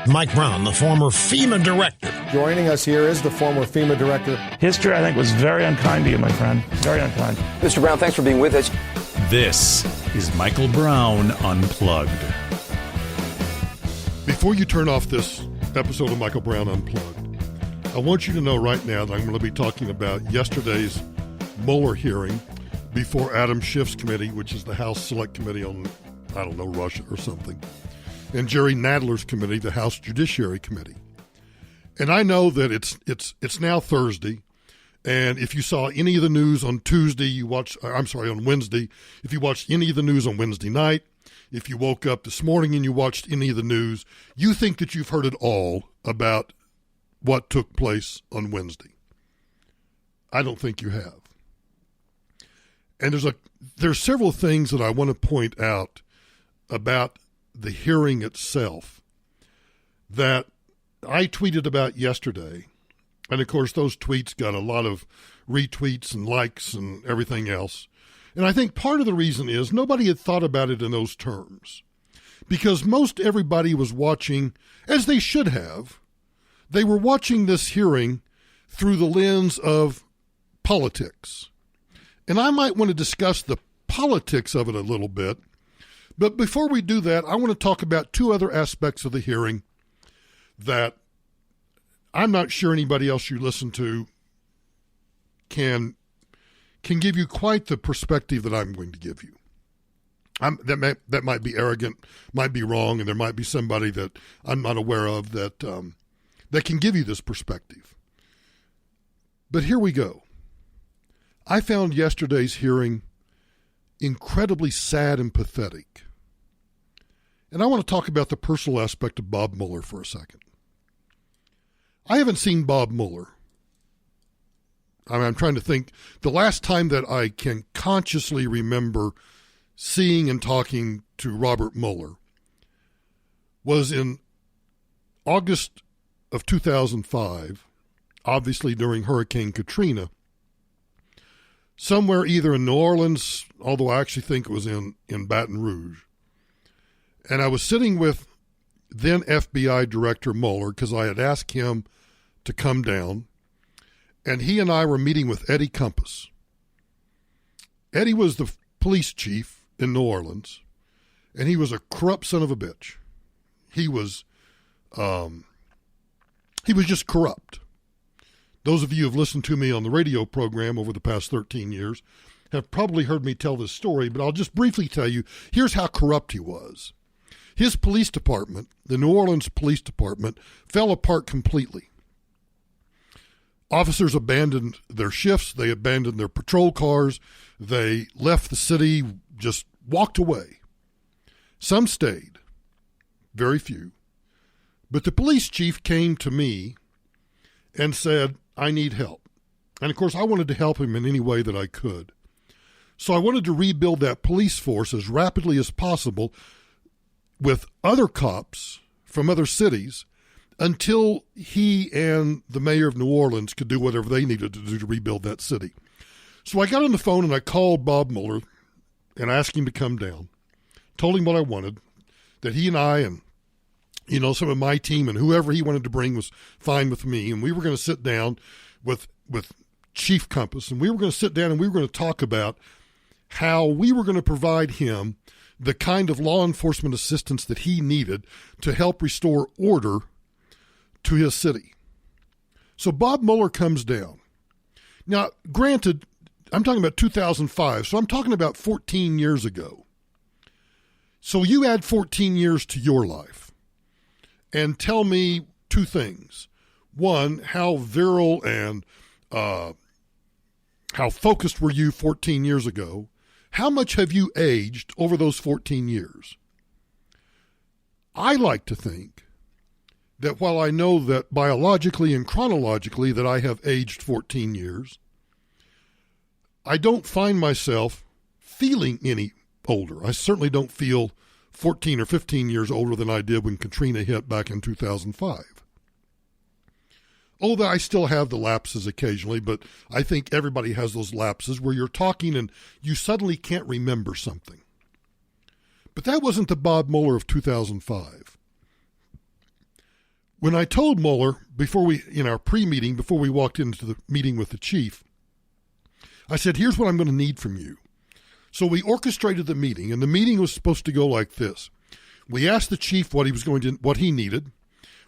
Mike Brown, the former FEMA director. Joining us here is the former FEMA director. History, I think, was very unkind to you, my friend. Very unkind. Mr. Brown, thanks for being with us. This is Michael Brown Unplugged. Before you turn off this episode of Michael Brown Unplugged, I want you to know right now that I'm going to be talking about yesterday's Mueller hearing before Adam Schiff's committee, which is the House Select Committee on, I don't know, Russia or something, and Jerry Nadler's committee, the House Judiciary Committee. And I know that it's now Thursday, and if you saw any of the news on on Wednesday, if you watched any of the news on Wednesday night, if you woke up this morning and you watched any of the news, you think that you've heard it all about what took place on Wednesday. I don't think you have. And there's several things that I want to point out about the hearing itself that I tweeted about yesterday. And of course, those tweets got a lot of retweets and likes and everything else. And I think part of the reason is nobody had thought about it in those terms, because most everybody was watching, as they should have. They were watching this hearing through the lens of politics. And I might want to discuss the politics of it a little bit. But before we do that, I want to talk about two other aspects of the hearing that I'm not sure anybody else you listen to can give you quite the perspective that I'm going to give you. That might be arrogant, might be wrong, and there might be somebody that I'm not aware of that can give you this perspective. But here we go. I found yesterday's hearing incredibly sad and pathetic. And I want to talk about the personal aspect of Bob Mueller for a second. I haven't seen Bob Mueller. I'm trying to think. The last time that I can consciously remember seeing and talking to Robert Mueller was in August of 2005, obviously during Hurricane Katrina, somewhere either in New Orleans, although I actually think it was in Baton Rouge. And I was sitting with then FBI Director Mueller because I had asked him to come down, and he and I were meeting with Eddie Compass. Eddie was the police chief in New Orleans, and he was a corrupt son of a bitch. He was just corrupt. Those of you who have listened to me on the radio program over the past 13 years have probably heard me tell this story, but I'll just briefly tell you, here's how corrupt he was. His police department, the New Orleans Police Department, fell apart completely. Officers abandoned their shifts. They abandoned their patrol cars. They left the city, just walked away. Some stayed, very few. But the police chief came to me and said, I need help. And of course, I wanted to help him in any way that I could. So I wanted to rebuild that police force as rapidly as possible with other cops from other cities until he and the mayor of New Orleans could do whatever they needed to do to rebuild that city. So I got on the phone and I called Bob Mueller and asked him to come down, told him what I wanted, that he and I and some of my team and whoever he wanted to bring was fine with me. And we were going to sit down with Chief Compass, and we were going to sit down and we were going to talk about how we were going to provide him the kind of law enforcement assistance that he needed to help restore order to his city. So Bob Mueller comes down. Now, granted, I'm talking about 2005, so I'm talking about 14 years ago. So you add 14 years to your life. And tell me two things. One, how virile and how focused were you 14 years ago? How much have you aged over those 14 years? I like to think that while I know that biologically and chronologically that I have aged 14 years, I don't find myself feeling any older. I certainly don't feel 14 or 15 years older than I did when Katrina hit back in 2005. Although I still have the lapses occasionally, but I think everybody has those lapses where you're talking and you suddenly can't remember something. But that wasn't the Bob Mueller of 2005. When I told Mueller in our pre-meeting, before we walked into the meeting with the chief, I said, here's what I'm going to need from you. So we orchestrated the meeting, and the meeting was supposed to go like this. We asked the chief what he needed.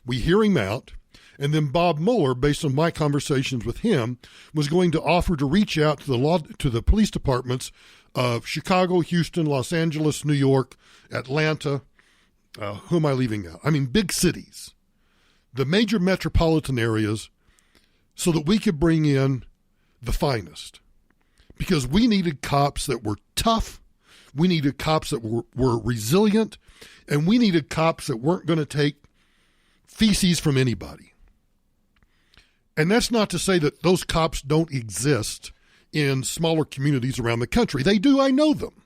We hear him out. And then Bob Mueller, based on my conversations with him, was going to offer to reach out to the police departments of Chicago, Houston, Los Angeles, New York, Atlanta. Who am I leaving out? I mean, big cities, the major metropolitan areas, so that we could bring in the finest. Because we needed cops that were tough, we needed cops that were resilient, and we needed cops that weren't going to take feces from anybody. And that's not to say that those cops don't exist in smaller communities around the country. They do, I know them.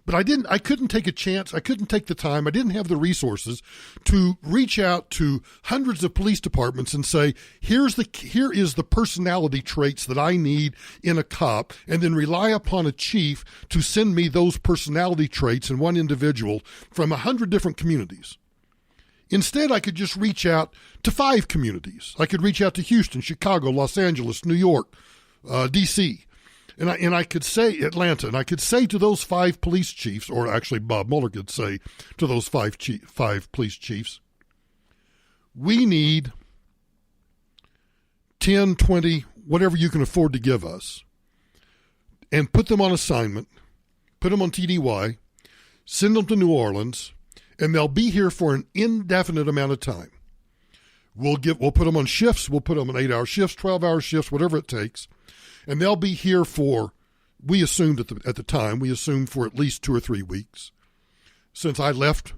But I couldn't take a chance, I couldn't take the time, I didn't have the resources to reach out to hundreds of police departments and say, here is the personality traits that I need in a cop, and then rely upon a chief to send me those personality traits in one individual from 100 different communities. Instead, I could just reach out to 5 communities. I could reach out to Houston, Chicago, Los Angeles, New York, D.C., and I could say Atlanta, and I could say to those 5 police chiefs, or actually Bob Mueller could say to those 5 police chiefs, we need 10, 20, whatever you can afford to give us, and put them on assignment, put them on TDY, send them to New Orleans, and they'll be here for an indefinite amount of time. We'll put them on shifts. We'll put them on 8-hour shifts, 12-hour shifts, whatever it takes. And they'll be here for, we assumed at the time, for at least 2 or 3 weeks. Since I left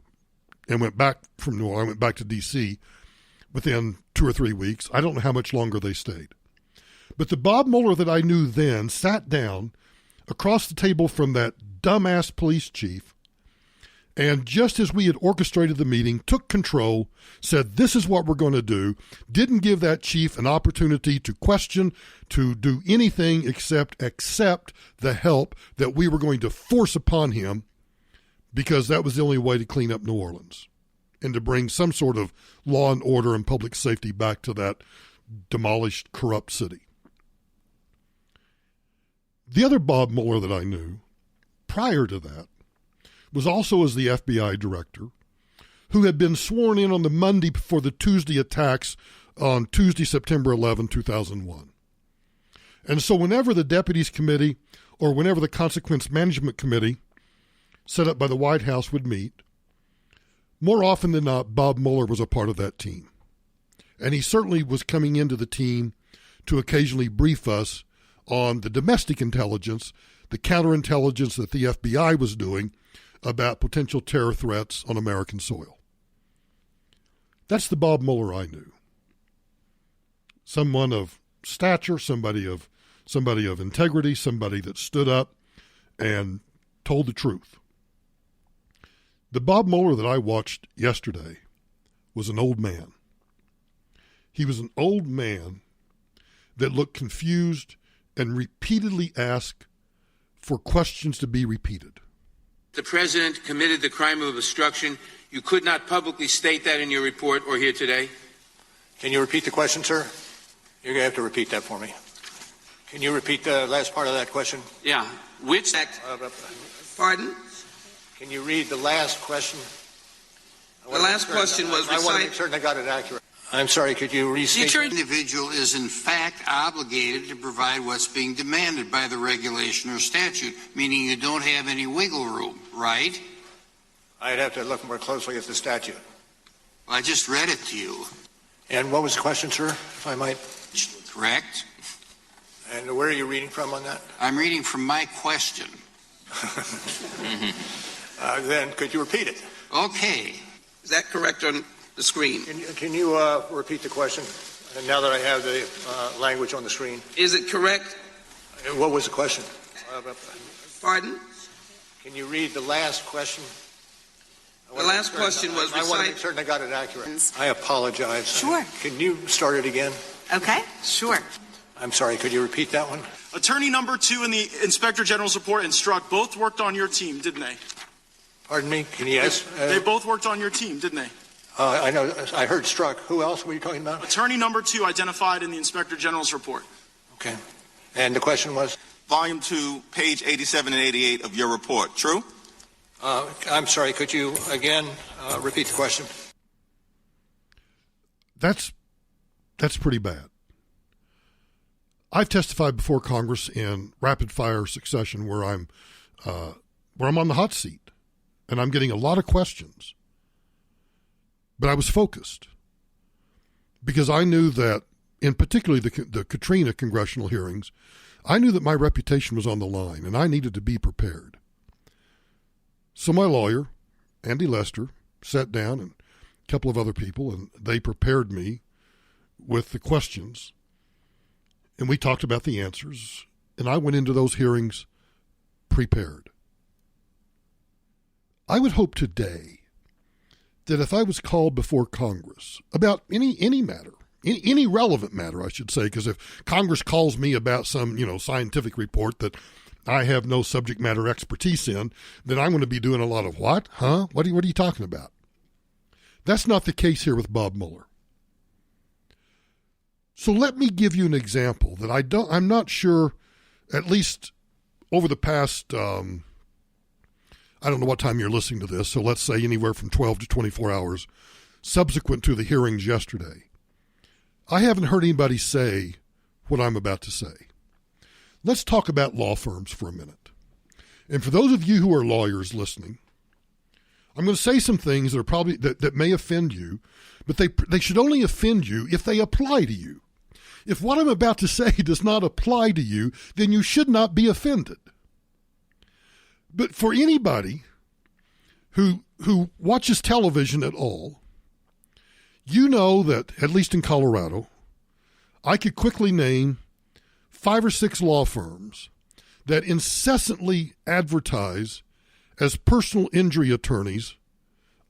and went back from New Orleans, I went back to D.C. within 2 or 3 weeks. I don't know how much longer they stayed. But the Bob Mueller that I knew then sat down across the table from that dumbass police chief, and just as we had orchestrated the meeting, took control, said, this is what we're going to do, didn't give that chief an opportunity to question, to do anything except accept the help that we were going to force upon him, because that was the only way to clean up New Orleans and to bring some sort of law and order and public safety back to that demolished, corrupt city. The other Bob Mueller that I knew prior to that was also as the FBI director, who had been sworn in on the Monday before the Tuesday attacks on Tuesday, September 11, 2001. And so whenever the Deputies Committee or whenever the Consequence Management Committee set up by the White House would meet, more often than not, Bob Mueller was a part of that team. And he certainly was coming into the team to occasionally brief us on the domestic intelligence, the counterintelligence that the FBI was doing about potential terror threats on American soil. That's the Bob Mueller I knew. Someone of stature, somebody of integrity, somebody that stood up and told the truth. The Bob Mueller that I watched yesterday was an old man. He was an old man that looked confused and repeatedly asked for questions to be repeated. The president committed the crime of obstruction. You could not publicly state that in your report or here today. Can you repeat the question, sir? You're going to have to repeat that for me. Can you repeat the last part of that question? Yeah. Which act? Pardon? Can you read the last question? The last question was I want to make certain I got it accurate. I'm sorry, could you restate? The individual is in fact obligated to provide what's being demanded by the regulation or statute, meaning you don't have any wiggle room, right? I'd have to look more closely at the statute. Well, I just read it to you. And what was the question, sir, if I might? Correct. And where are you reading from on that? I'm reading from my question. Then could you repeat it? Okay. Is that correct on the screen? Can you repeat the question? And now that I have the language on the screen. Is it correct? What was the question? Pardon? Can you read the last question? The last question was I want to make certain I got it accurate. I apologize. Sure. Can you start it again? Okay, sure. I'm sorry, could you repeat that one? Attorney number 2 in the Inspector General's report and Strzok both worked on your team, didn't they? Pardon me? Can you ask? They both worked on your team, didn't they? I know. I heard struck. Who else were you talking about? Attorney number 2 identified in the Inspector General's report. Okay. And the question was? Volume 2, page 87 and 88 of your report. True? I'm sorry. Could you again repeat the question? That's pretty bad. I've testified before Congress in rapid fire succession where I'm on the hot seat and I'm getting a lot of questions. But I was focused because I knew that, in particularly the Katrina congressional hearings, I knew that my reputation was on the line and I needed to be prepared. So my lawyer, Andy Lester, sat down and a couple of other people, and they prepared me with the questions. And we talked about the answers, and I went into those hearings prepared. I would hope today that if I was called before Congress about any matter, any relevant matter, I should say, because if Congress calls me about some, scientific report that I have no subject matter expertise in, then I'm going to be doing a lot of what? Huh? What are you talking about? That's not the case here with Bob Mueller. So let me give you an example that I'm not sure, at least over the past, I don't know what time you're listening to this, so let's say anywhere from 12 to 24 hours subsequent to the hearings yesterday. I haven't heard anybody say what I'm about to say. Let's talk about law firms for a minute. And for those of you who are lawyers listening, I'm going to say some things that are probably that may offend you, but they should only offend you if they apply to you. If what I'm about to say does not apply to you, then you should not be offended. But for anybody who watches television at all, you know that, at least in Colorado, I could quickly name 5 or 6 law firms that incessantly advertise as personal injury attorneys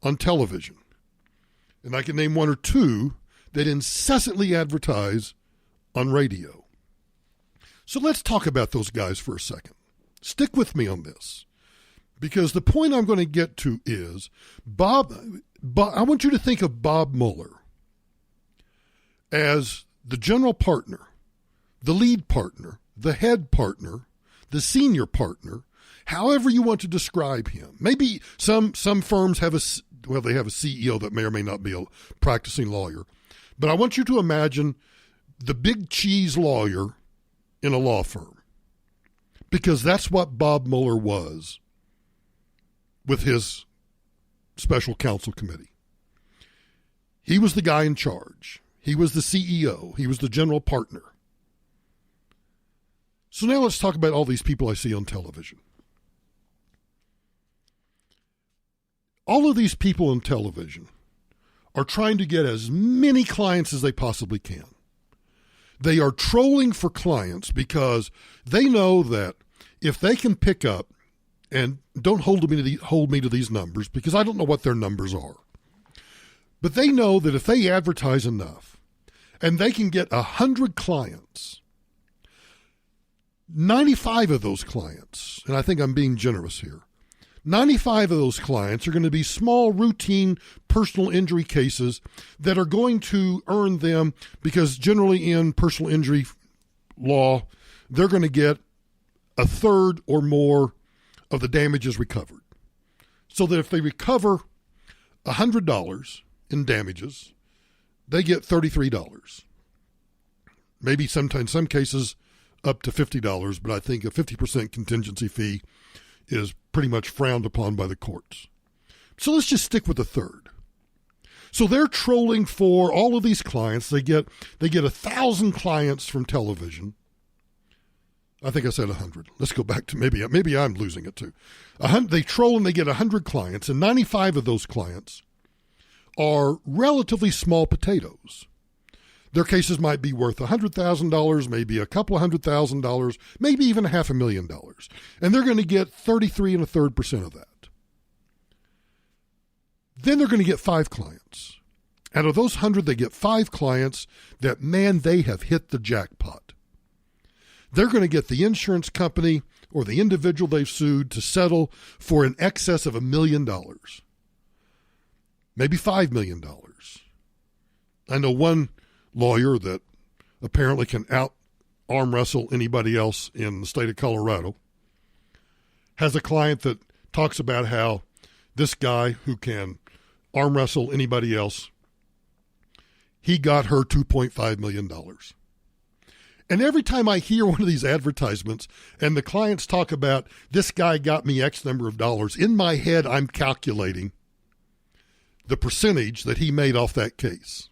on television. And I can name 1 or 2 that incessantly advertise on radio. So let's talk about those guys for a second. Stick with me on this, because the point I'm going to get to is I want you to think of Bob Mueller as the general partner, the lead partner, the head partner, the senior partner, however you want to describe him. Maybe some firms have they have a CEO that may or may not be a practicing lawyer. But I want you to imagine the big cheese lawyer in a law firm, because that's what Bob Mueller was with his special counsel committee. He was the guy in charge. He was the CEO. He was the general partner. So now let's talk about all these people I see on television. All of these people on television are trying to get as many clients as they possibly can. They are trolling for clients because they know that if they can pick up, and don't hold me to these numbers because I don't know what their numbers are, but they know that if they advertise enough and they can get 100 clients, 95 of those clients, and I think I'm being generous here, 95 of those clients are going to be small, routine personal injury cases that are going to earn them, because generally in personal injury law, they're going to get a third or more of the damages recovered. So that if they recover $100 in damages, they get $33. Maybe sometimes, some cases, up to $50, but I think a 50% contingency fee is pretty much frowned upon by the courts. So let's just stick with a third. So they're trolling for all of these clients. They get 1,000 clients from television. I think I said 100. Let's go back to maybe I'm losing it too. They troll and they get 100 clients, and 95 of those clients are relatively small potatoes. Their cases might be worth $100,000, maybe a couple of $100,000, maybe even $500,000. And there going to get 33 1/3% of that. Then they're going to get 5 clients. Out of those 100, they get 5 clients that, man, they have hit the jackpot. They're going to get the insurance company or the individual they've sued to settle for in excess of $1 million. maybe $5 million. I know one lawyer that apparently can arm wrestle anybody else in the state of Colorado, has a client that talks about how this guy who can arm wrestle anybody else, he got her $2.5 million. And every time I hear one of these advertisements and the clients talk about this guy got me X number of dollars, in my head I'm calculating the percentage that he made off that case.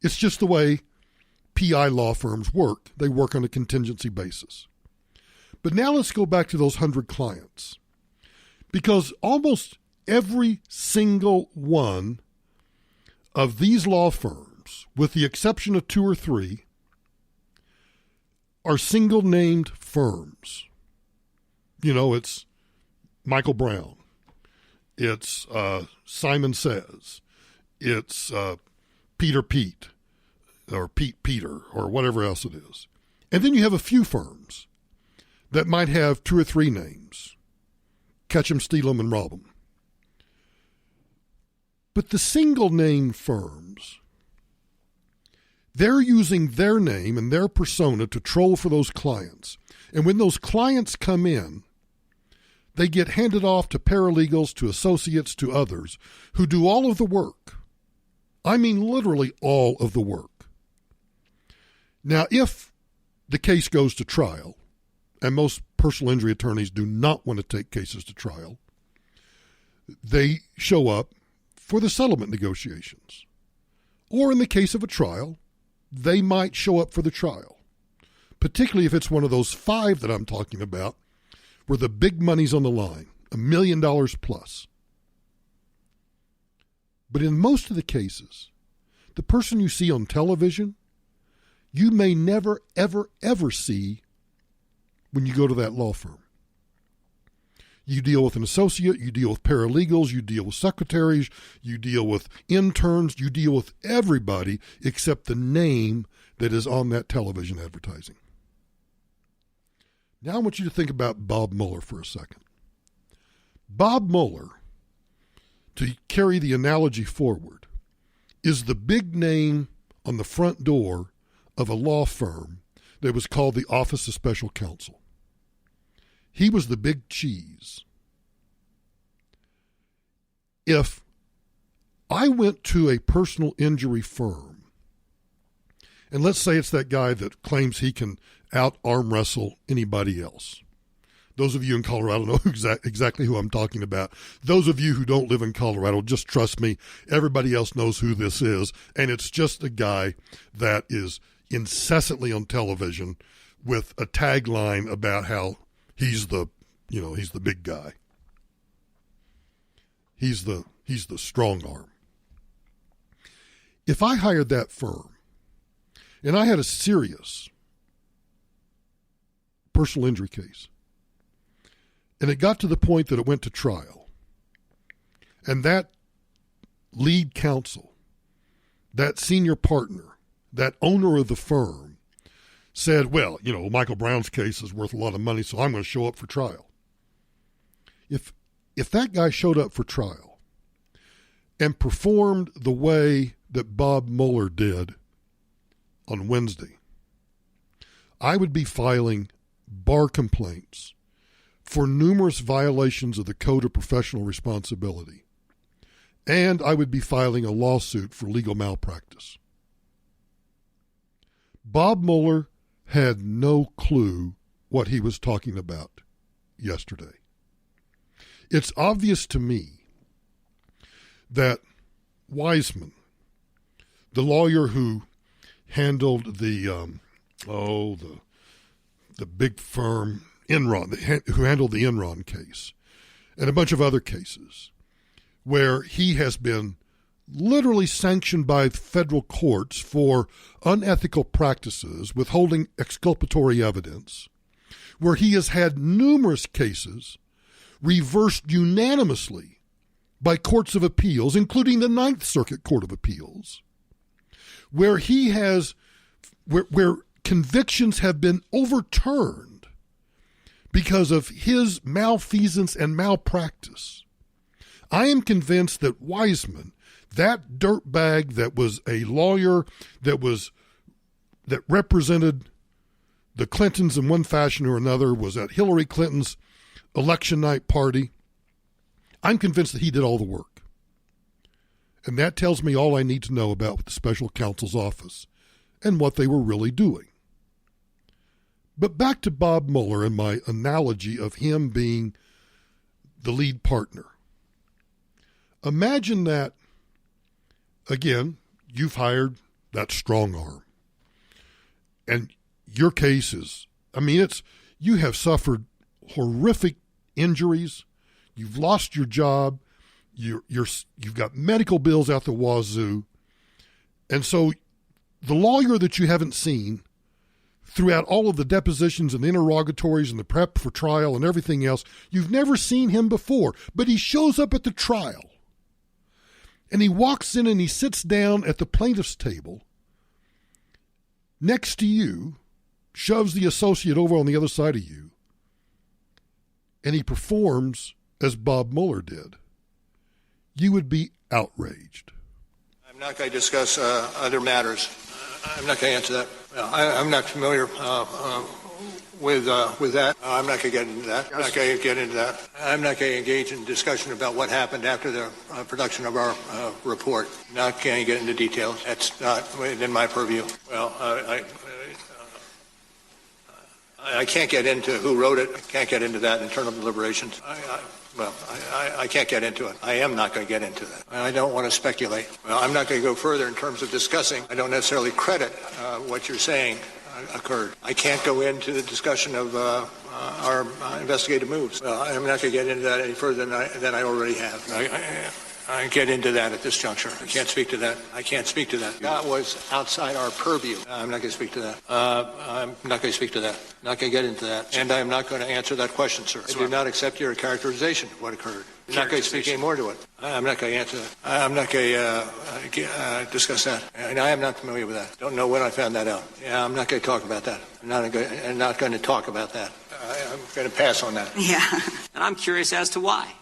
It's just the way PI law firms work. They work on a contingency basis. But now let's go back to those 100 clients. Because almost every single one of these law firms, with the exception of 2 or 3, are single-named firms. You know, it's Michael Brown. It's Simon Says. It's Peter Pete, or Pete Peter, or whatever else it is. And then you have a few firms that might have 2 or 3 names. Catch 'em, steal 'em, and rob 'em. But the single-name firms, they're using their name and their persona to troll for those clients. And when those clients come in, they get handed off to paralegals, to associates, to others who do all of the work. I mean literally all of the work. Now, if the case goes to trial, and most personal injury attorneys do not want to take cases to trial, they show up for the settlement negotiations. Or in the case of a trial, they might show up for the trial, particularly if it's one of those 5 that I'm talking about where the big money's on the line, $1 million plus. But in most of the cases, the person you see on television, you may never, ever, ever see when you go to that law firm. You deal with an associate, you deal with paralegals, you deal with secretaries, you deal with interns, you deal with everybody except the name that is on that television advertising. Now I want you to think about Bob Mueller for a second. Bob Mueller, to carry the analogy forward, is the big name on the front door of a law firm that was called the Office of Special Counsel. He was the big cheese. If I went to a personal injury firm, and let's say it's that guy that claims he can out-arm wrestle anybody else. Those of you in Colorado know exactly who I'm talking about. Those of you who don't live in Colorado, just trust me, everybody else knows who this is, and it's just a guy that is incessantly on television with a tagline about how he's the big guy. He's the strong arm. If I hired that firm and I had a serious personal injury case and it got to the point that it went to trial, and that lead counsel, that senior partner, that owner of the firm said, well, Michael Brown's case is worth a lot of money, so I'm going to show up for trial. If that guy showed up for trial and performed the way that Bob Mueller did on Wednesday, I would be filing bar complaints for numerous violations of the Code of Professional Responsibility, and I would be filing a lawsuit for legal malpractice. Bob Mueller had no clue what he was talking about yesterday. It's obvious to me that Wiseman, the lawyer who handled the big firm Enron, who handled the Enron case, and a bunch of other cases, where he has been literally sanctioned by federal courts for unethical practices, withholding exculpatory evidence, where he has had numerous cases reversed unanimously by courts of appeals, including the Ninth Circuit Court of Appeals, where convictions have been overturned because of his malfeasance and malpractice. I am convinced that Wiseman, that dirtbag that was a lawyer that represented the Clintons in one fashion or another, was at Hillary Clinton's election night party, I'm convinced that he did all the work. And that tells me all I need to know about the special counsel's office and what they were really doing. But back to Bob Mueller and my analogy of him being the lead partner. Imagine that, again, you've hired that strong arm. And your case is, you have suffered horrific injuries. You've lost your job. You've got medical bills out the wazoo. And so the lawyer that you haven't seen throughout all of the depositions and the interrogatories and the prep for trial and everything else, you've never seen him before, but he shows up at the trial. And he walks in and he sits down at the plaintiff's table next to you, shoves the associate over on the other side of you, and he performs as Bob Mueller did. You would be outraged. I'm not going to discuss other matters. I'm not going to answer that. I'm not familiar with that. I'm not going to get into that. I'm not going to get into that. I'm not going to engage in discussion about what happened after the production of our report. Not going to get into details. That's not within my purview. Well, I can't get into who wrote it. I can't get into that, internal deliberations. I can't get into it. I am not going to get into that. I don't want to speculate. Well, I'm not going to go further in terms of discussing. I don't necessarily credit what you're saying occurred. I can't go into the discussion of our investigative moves. Well, I'm not going to get into that any further than I already have. I get into that at this juncture. I can't speak to that. I can't speak to that. That was outside our purview. I'm not going to speak to that. I'm not going to speak to that. Not going to get into that. And I'm not going to answer that question, sir. I do not accept your characterization of what occurred. I'm not going to speak any more to it. I'm not going to answer that. I'm not going to discuss that. And I am not familiar with that. Don't know when I found that out. Yeah, I'm not going to talk about that. I'm not going to talk about that. I'm going to pass on that. Yeah. And I'm curious as to why.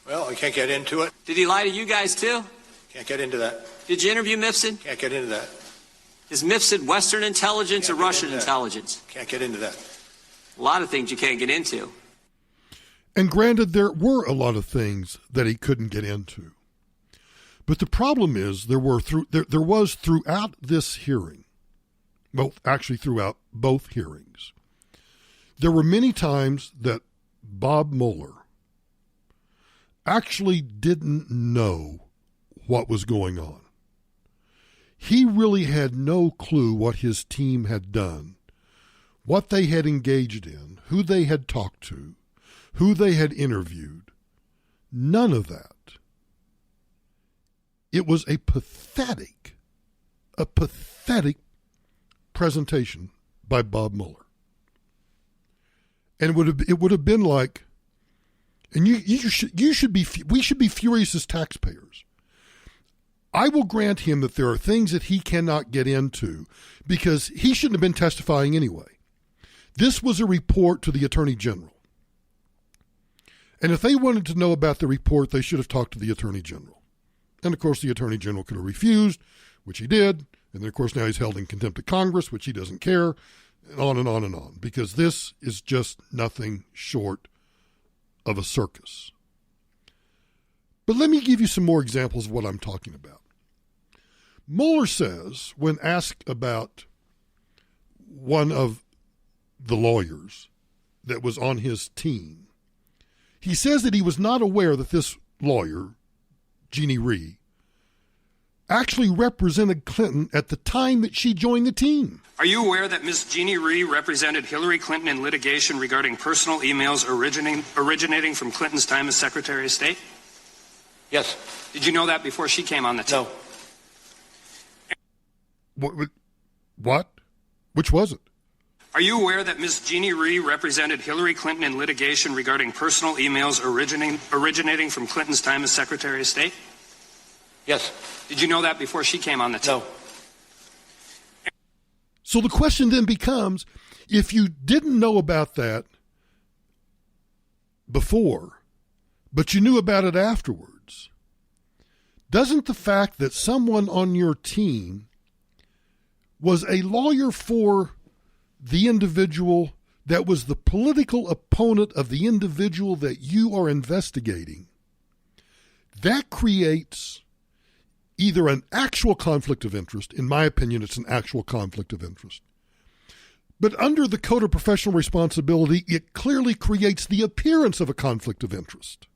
Well, I can't get into it. Did he lie to you guys too? Can't get into that. Did you interview Mifsud? Can't get into that. Is Mifsud Western intelligence or Russian intelligence? Can't get into that. A lot of things you can't get into. And granted, there were a lot of things that he couldn't get into. But the problem is there was throughout this hearing, well, actually throughout both hearings, there were many times that Bob Mueller actually didn't know what was going on. He really had no clue what his team had done, what they had engaged in, who they had talked to, who they had interviewed. None of that. It was a pathetic presentation by Bob Mueller. And it would have been like, and we should be furious as taxpayers. I will grant him that there are things that he cannot get into because he shouldn't have been testifying anyway. This was a report to the Attorney General. And if they wanted to know about the report, they should have talked to the Attorney General. And of course, the Attorney General could have refused, which he did. And then of course now he's held in contempt of Congress, which he doesn't care, and on and on and on, because this is just nothing short of a circus. But let me give you some more examples of what I'm talking about. Mueller says, when asked about one of the lawyers that was on his team, he says that he was not aware that this lawyer, Jeannie Rhee, actually represented Clinton at the time that she joined the team. Are you aware that Ms. Jeannie Rhee represented Hillary Clinton in litigation regarding personal emails originating from Clinton's time as Secretary of State? Yes. Did you know that before she came on the team? No. What? Which was it? Are you aware that Ms. Jeannie Rhee represented Hillary Clinton in litigation regarding personal emails originating from Clinton's time as Secretary of State? Yes. Did you know that before she came on the team? No. So the question then becomes, if you didn't know about that before, but you knew about it afterwards, Doesn't the fact that someone on your team was a lawyer for the individual that was the political opponent of the individual that you are investigating, that creates either an actual conflict of interest. In my opinion, it's an actual conflict of interest. But under the Code of Professional Responsibility, it clearly creates the appearance of a conflict of interest.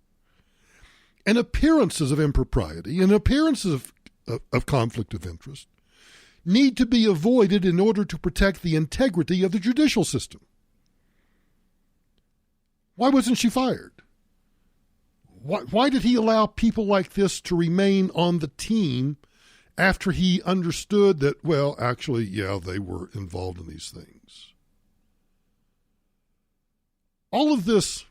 And appearances of impropriety and appearances of conflict of interest need to be avoided in order to protect the integrity of the judicial system. Why wasn't she fired? Why did he allow people like this to remain on the team after he understood that, well, actually, yeah, they were involved in these things? All of this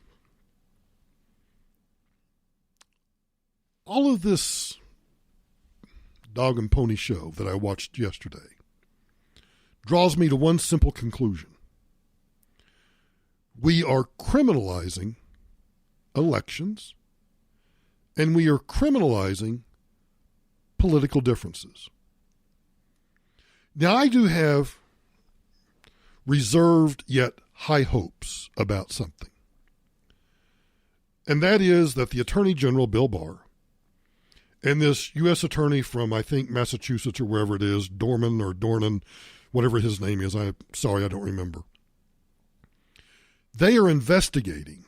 dog and pony show that I watched yesterday draws me to one simple conclusion. We are criminalizing elections, and we are criminalizing political differences. Now, I do have reserved yet high hopes about something, and that is that the Attorney General, Bill Barr, and this U.S. attorney from, I think, Massachusetts or wherever it is, Dornan, whatever his name is, I'm sorry, I don't remember. They are investigating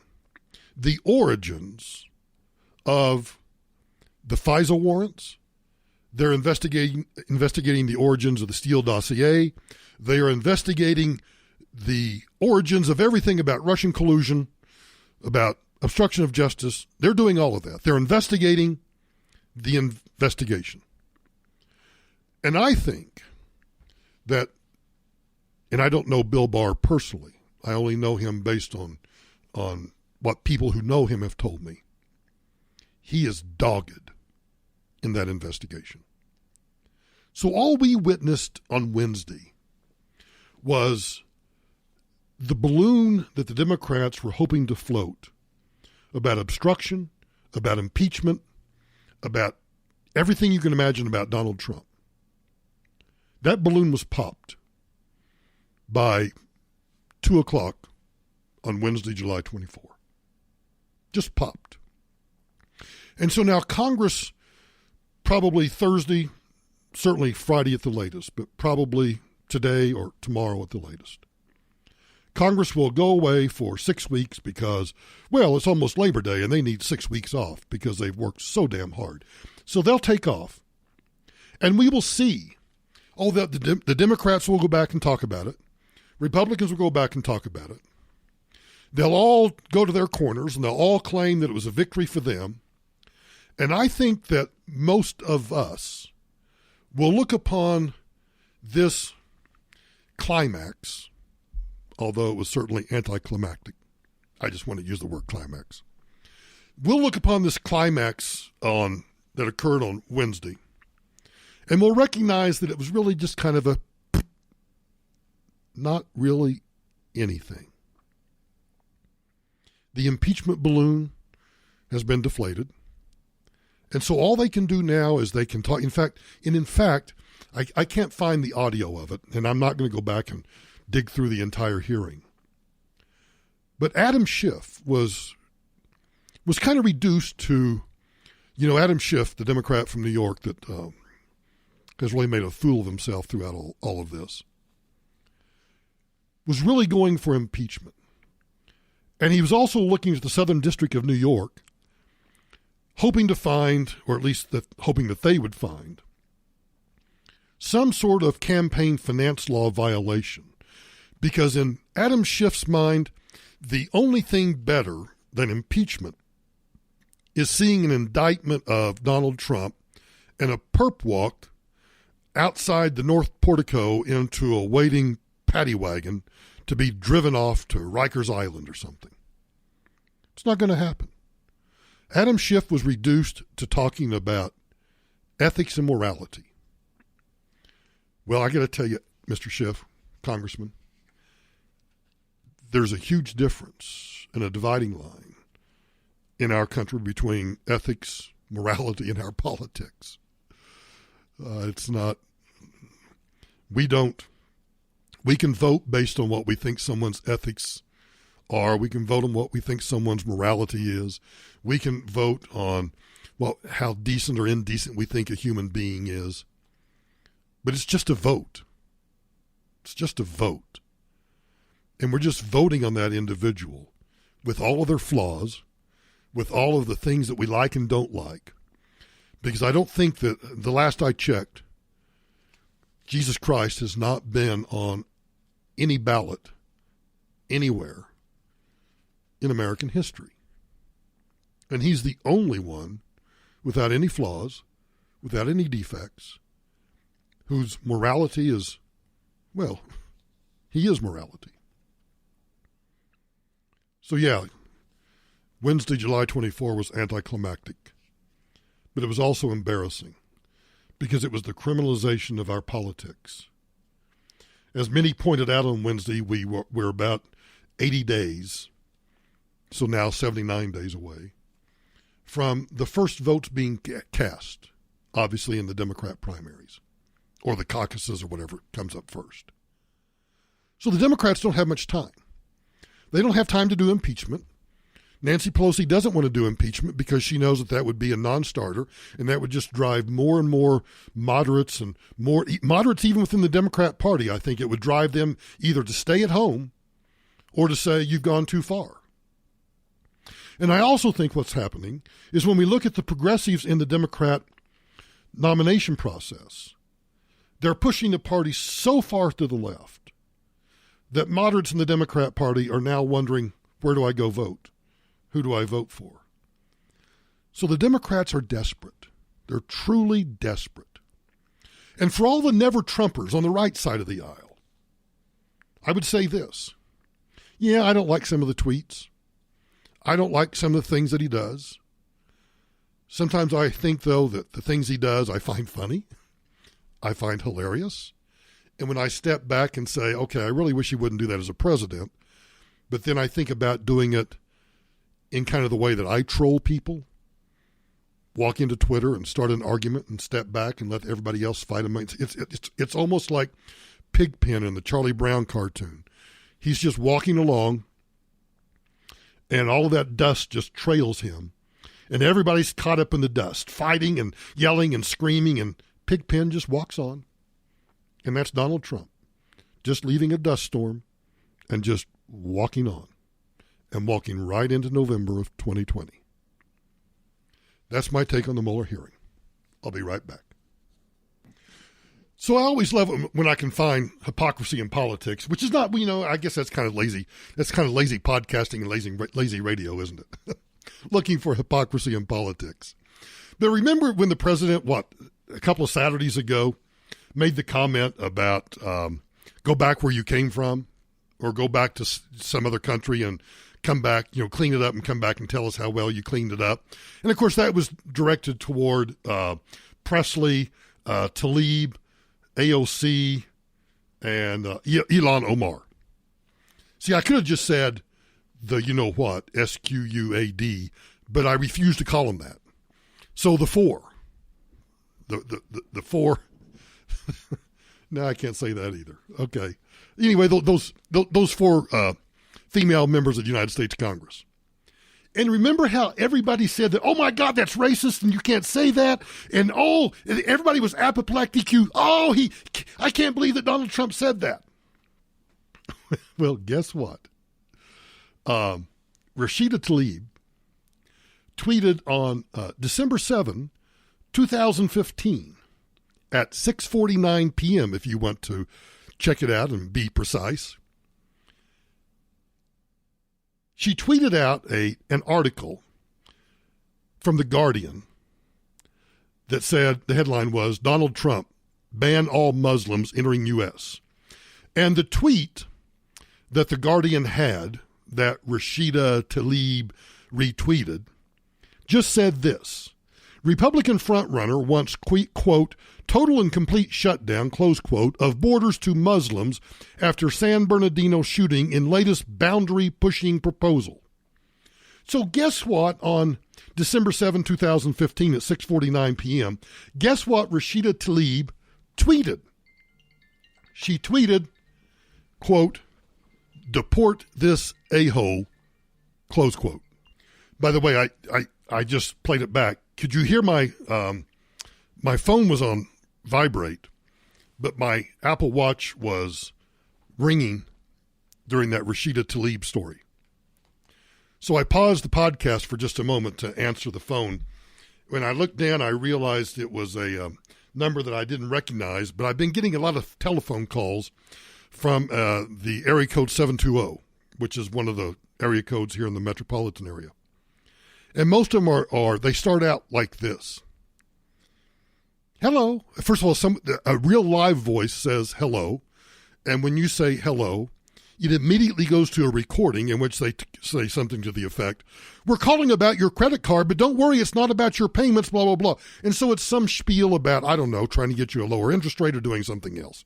the origins of the FISA warrants. They're investigating the origins of the Steele dossier. They are investigating the origins of everything about Russian collusion, about obstruction of justice. They're doing all of that. They're investigating the investigation. And I think that, and I don't know Bill Barr personally, I only know him based on what people who know him have told me. He is dogged in that investigation. So all we witnessed on Wednesday was the balloon that the Democrats were hoping to float about obstruction, about impeachment, about everything you can imagine about Donald Trump. That balloon was popped by 2 o'clock on Wednesday, July 24. Just popped. And so now Congress, probably Thursday, certainly Friday at the latest, but probably today or tomorrow at the latest, Congress will go away for 6 weeks because, well, it's almost Labor Day and they need 6 weeks off because they've worked so damn hard. So they'll take off. And we will see, the Democrats will go back and talk about it. Republicans will go back and talk about it. They'll all go to their corners and they'll all claim that it was a victory for them. And I think that most of us will look upon this climax, although it was certainly anticlimactic. I just want to use the word climax. We'll look upon this climax that occurred on Wednesday, and we'll recognize that it was really just kind of not really anything. The impeachment balloon has been deflated. And so all they can do now is they can talk. In fact, I can't find the audio of it, and I'm not going to go back and dig through the entire hearing. But Adam Schiff was kind of reduced to, Adam Schiff, the Democrat from New York that has really made a fool of himself throughout all of this, was really going for impeachment. And he was also looking at the Southern District of New York, hoping to find, or at least hoping that they would find, some sort of campaign finance law violation. Because in Adam Schiff's mind, the only thing better than impeachment is seeing an indictment of Donald Trump and a perp walk outside the North Portico into a waiting paddy wagon to be driven off to Rikers Island or something. It's not going to happen. Adam Schiff was reduced to talking about ethics and morality. Well, I got to tell you, Mr. Schiff, Congressman, there's a huge difference and a dividing line in our country between ethics, morality in our politics. It's not, we can vote based on what we think someone's ethics are. We can vote on what we think someone's morality is. We can vote on how decent or indecent we think a human being is. But it's just a vote. It's just a vote. And we're just voting on that individual with all of their flaws, with all of the things that we like and don't like. Because I don't think that, the last I checked, Jesus Christ has not been on any ballot anywhere in American history. And he's the only one without any flaws, without any defects, whose morality is, well, he is morality. So yeah, Wednesday, July 24 was anticlimactic, but it was also embarrassing because it was the criminalization of our politics. As many pointed out on Wednesday, we're about 80 days, so now 79 days away, from the first votes being cast, obviously in the Democrat primaries, or the caucuses or whatever comes up first. So the Democrats don't have much time. They don't have time to do impeachment. Nancy Pelosi doesn't want to do impeachment because she knows that would be a non-starter, and that would just drive more and more moderates and more moderates even within the Democrat Party. I think it would drive them either to stay at home or to say you've gone too far. And I also think what's happening is when we look at the progressives in the Democrat nomination process, they're pushing the party so far to the left that moderates in the Democrat Party are now wondering, where do I go vote? Who do I vote for? So the Democrats are desperate. They're truly desperate. And for all the never-Trumpers on the right side of the aisle, I would say this. Yeah, I don't like some of the tweets. I don't like some of the things that he does. Sometimes I think, though, that the things he does I find funny. I find hilarious. And when I step back and say, okay, I really wish he wouldn't do that as a president, but then I think about doing it in kind of the way that I troll people, walk into Twitter and start an argument and step back and let everybody else fight him. It's almost like Pigpen in the Charlie Brown cartoon. He's just walking along, and all of that dust just trails him, and everybody's caught up in the dust, fighting and yelling and screaming, and Pigpen just walks on. And that's Donald Trump, just leaving a dust storm and just walking on and walking right into November of 2020. That's my take on the Mueller hearing. I'll be right back. So I always love it when I can find hypocrisy in politics, which is not, I guess that's kind of lazy. That's kind of lazy podcasting and lazy radio, isn't it? Looking for hypocrisy in politics. But remember when the president, a couple of Saturdays ago, made the comment about go back where you came from, or go back to some other country and come back, clean it up and come back and tell us how well you cleaned it up. And, of course, that was directed toward Presley, Tlaib, AOC, and Ilhan Omar. See, I could have just said the you-know-what, SQUAD, but I refused to call them that. So the four. The four. No, I can't say that either. Okay. Anyway, those four female members of the United States Congress. And remember how everybody said that, oh my God, that's racist and you can't say that. And everybody was apoplectic. I can't believe that Donald Trump said that. Well, guess what? Rashida Tlaib tweeted on December 7, 2015 at 6:49 p.m. if you want to check it out and be precise. She tweeted out an article from The Guardian that said, the headline was, Donald Trump, ban all Muslims entering U.S. And the tweet that The Guardian had, that Rashida Tlaib retweeted, just said this: Republican frontrunner wants, quote, total and complete shutdown, close quote, of borders to Muslims after San Bernardino shooting in latest boundary-pushing proposal. So guess what? On December 7, 2015 at 6:49 p.m. Guess what Rashida Tlaib tweeted? She tweeted, quote, "Deport this a-hole," close quote. By the way, I just played it back. Could you hear my phone was on vibrate, but my Apple Watch was ringing during that Rashida Tlaib story. So I paused the podcast for just a moment to answer the phone. When I looked down, I realized it was a number that I didn't recognize, but I've been getting a lot of telephone calls from the area code 720, which is one of the area codes here in the metropolitan area. And most of them are they start out like this. Hello. First of all, a real live voice says hello. And when you say hello, it immediately goes to a recording in which they say something to the effect, "We're calling about your credit card, but don't worry, it's not about your payments, blah, blah, blah." And so it's some spiel about, I don't know, trying to get you a lower interest rate or doing something else.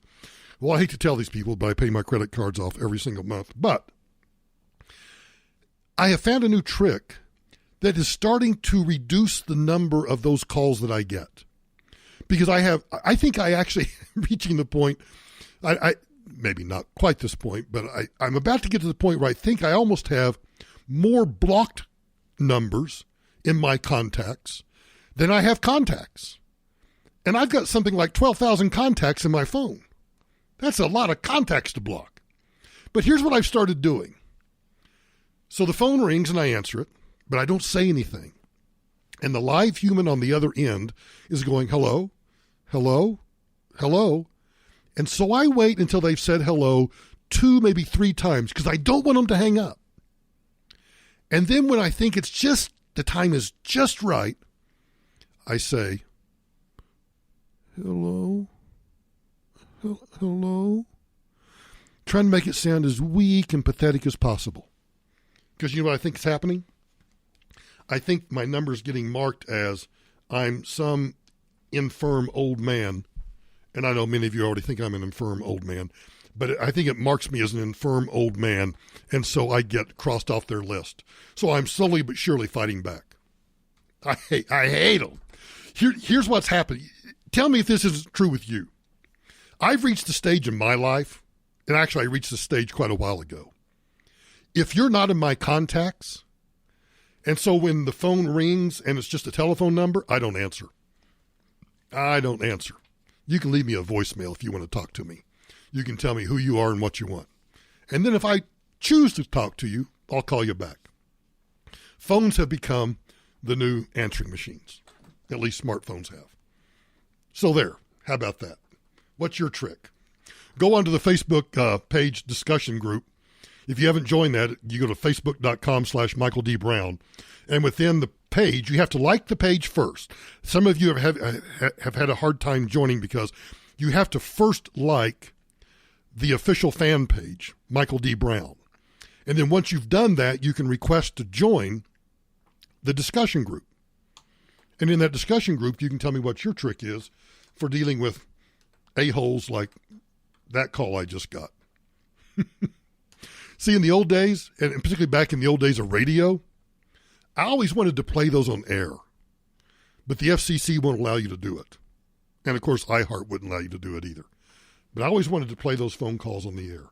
Well, I hate to tell these people, but I pay my credit cards off every single month. But I have found a new trick that is starting to reduce the number of those calls that I get. Because I think I actually reaching the point, I maybe not quite this point, but I'm about to get to the point where I think I almost have more blocked numbers in my contacts than I have contacts. And I've got something like 12,000 contacts in my phone. That's a lot of contacts to block. But here's what I've started doing. So the phone rings and I answer it, but I don't say anything. And the live human on the other end is going, "Hello, hello, hello." And so I wait until they've said hello 2, maybe 3 times because I don't want them to hang up. And then when I think the time is just right, I say, "Hello, hello," trying to make it sound as weak and pathetic as possible. Because you know what I think is happening? I think my number is getting marked as I'm some infirm old man. And I know many of you already think I'm an infirm old man, but I think it marks me as an infirm old man, and so I get crossed off their list. So I'm slowly but surely fighting back. I hate them. Here's what's happening. Tell me if this is true with you. I've reached the stage in my life, and actually I reached the stage quite a while ago. If you're not in my contacts, and so when the phone rings and it's just a telephone number, I don't answer. I don't answer. You can leave me a voicemail if you want to talk to me. You can tell me who you are and what you want. And then if I choose to talk to you, I'll call you back. Phones have become the new answering machines. At least smartphones have. So there. How about that? What's your trick? Go onto the Facebook page discussion group. If you haven't joined that, you go to facebook.com/Michael D. Brown. And within the page, you have to like the page first. Some of you have had a hard time joining because you have to first like the official fan page, Michael D. Brown. And then once you've done that, you can request to join the discussion group. And in that discussion group, you can tell me what your trick is for dealing with a-holes like that call I just got. See, in the old days, and particularly back in the old days of radio, I always wanted to play those on air, but the FCC won't allow you to do it. And, of course, iHeart wouldn't allow you to do it either. But I always wanted to play those phone calls on the air.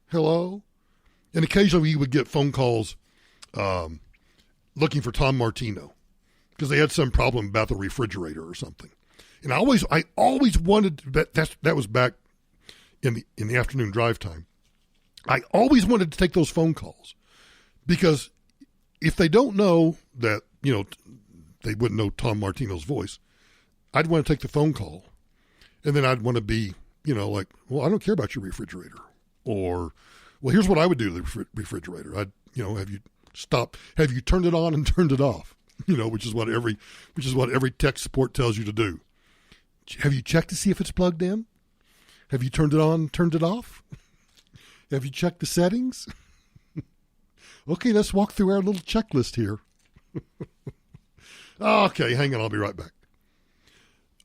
Hello? And occasionally we would get phone calls looking for Tom Martino because they had some problem about the refrigerator or something. And I always wanted, that was back in the afternoon drive time. I always wanted to take those phone calls because if they don't know that, they wouldn't know Tom Martino's voice, I'd want to take the phone call. And then I'd want to be, like, well, I don't care about your refrigerator. Or, well, here's what I would do to the refrigerator. Have you turned it on and turned it off? Which is what every tech support tells you to do. Have you checked to see if it's plugged in? Have you turned it on, turned it off? Have you checked the settings? Okay, let's walk through our little checklist here. Okay, hang on, I'll be right back.